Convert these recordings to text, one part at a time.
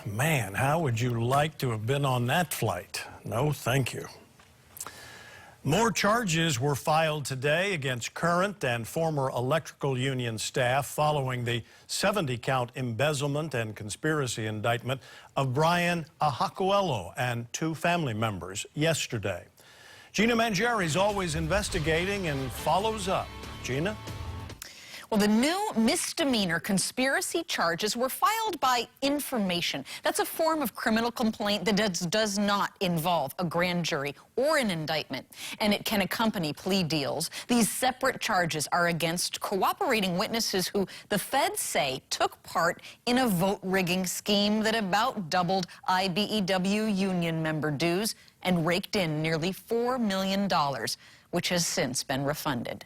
Man, how would you like to have been on that flight? No, thank you. More charges were filed today against current and former electrical union staff following the 70-count embezzlement and conspiracy indictment of Brian Ahakuelo and 2 family members yesterday. Gina Mangieri is always investigating and follows up. Gina? Well, the new misdemeanor conspiracy charges were filed by information. That's a form of criminal complaint that does not involve a grand jury or an indictment, and it can accompany plea deals. These separate charges are against cooperating witnesses who the feds say took part in a vote-rigging scheme that about doubled IBEW union member dues and raked in nearly $4 million, which has since been refunded.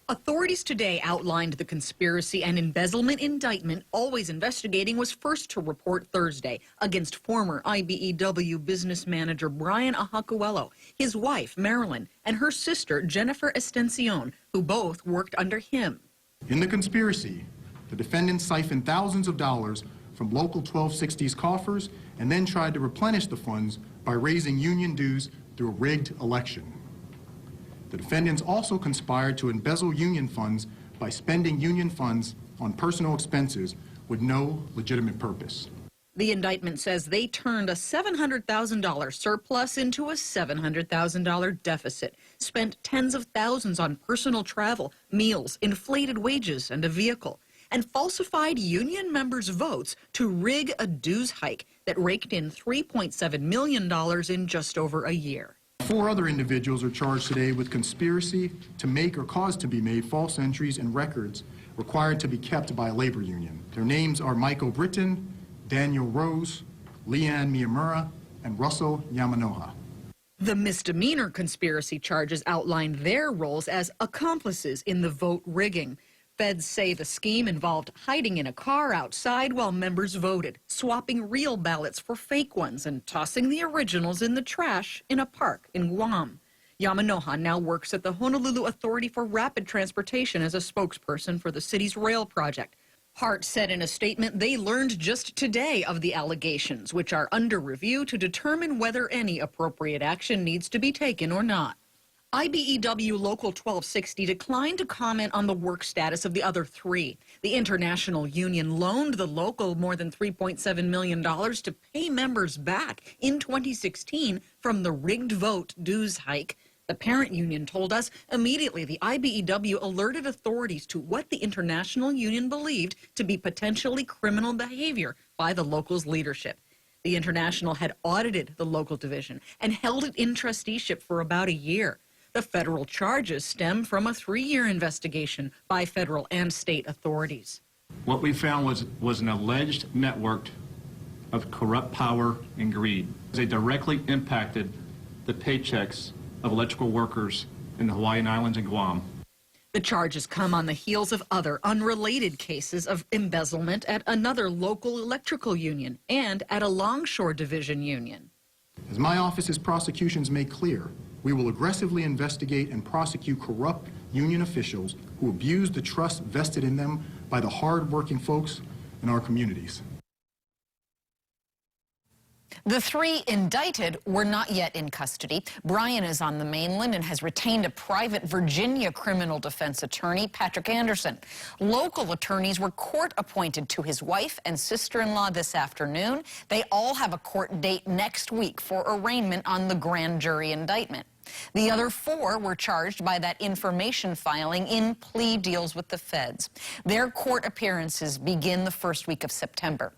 Authorities today outlined the conspiracy and embezzlement indictment Always Investigating was first to report Thursday against former IBEW business manager Brian Ahakuelo, his wife Marilyn, and her sister Jennifer Estencion, who both worked under him. In the conspiracy, the defendants siphoned thousands of dollars from local 1260's coffers and then tried to replenish the funds by raising union dues through a rigged election. The defendants also conspired to embezzle union funds by spending union funds on personal expenses with no legitimate purpose. The indictment says they turned a $700,000 surplus into a $700,000 deficit, spent tens of thousands on personal travel, meals, inflated wages, and a vehicle, and falsified union members' votes to rig a dues hike that raked in $3.7 million in just over a year. 4 other individuals are charged today with conspiracy to make or cause to be made false entries and records required to be kept by a labor union. Their names are Michael Britton, Daniel Rose, Leanne Miyamura, and Russell Yamanoha. The misdemeanor conspiracy charges outlined their roles as accomplices in the vote rigging. Feds say the scheme involved hiding in a car outside while members voted, swapping real ballots for fake ones, and tossing the originals in the trash in a park in Guam. Yamanoha now works at the Honolulu Authority for Rapid Transportation as a spokesperson for the city's rail project. Hart said in a statement they learned just today of the allegations, which are under review to determine whether any appropriate action needs to be taken or not. IBEW Local 1260 declined to comment on the work status of the other 3. The International Union loaned the local more than $3.7 million to pay members back in 2016 from the rigged vote dues hike. The parent union told us immediately the IBEW alerted authorities to what the International Union believed to be potentially criminal behavior by the local's leadership. The International had audited the local division and held it in trusteeship for about a year. The federal charges stem from a 3-year investigation by federal and state authorities. What we found was an alleged network of corrupt power and greed. They directly impacted the paychecks of electrical workers in the Hawaiian Islands and Guam. The charges come on the heels of other unrelated cases of embezzlement at another local electrical union and at a Longshore Division union. As my office's prosecutions make clear, we will aggressively investigate and prosecute corrupt union officials who abuse the trust vested in them by the hard-working folks in our communities. The 3 indicted were not yet in custody. Brian is on the mainland and has retained a private Virginia criminal defense attorney, Patrick Anderson. Local attorneys were court-appointed to his wife and sister-in-law this afternoon. They all have a court date next week for arraignment on the grand jury indictment. The other 4 were charged by that information filing in plea deals with the feds. Their court appearances begin the first week of September.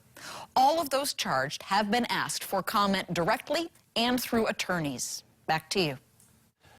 All of those charged have been asked for comment directly and through attorneys. Back to you.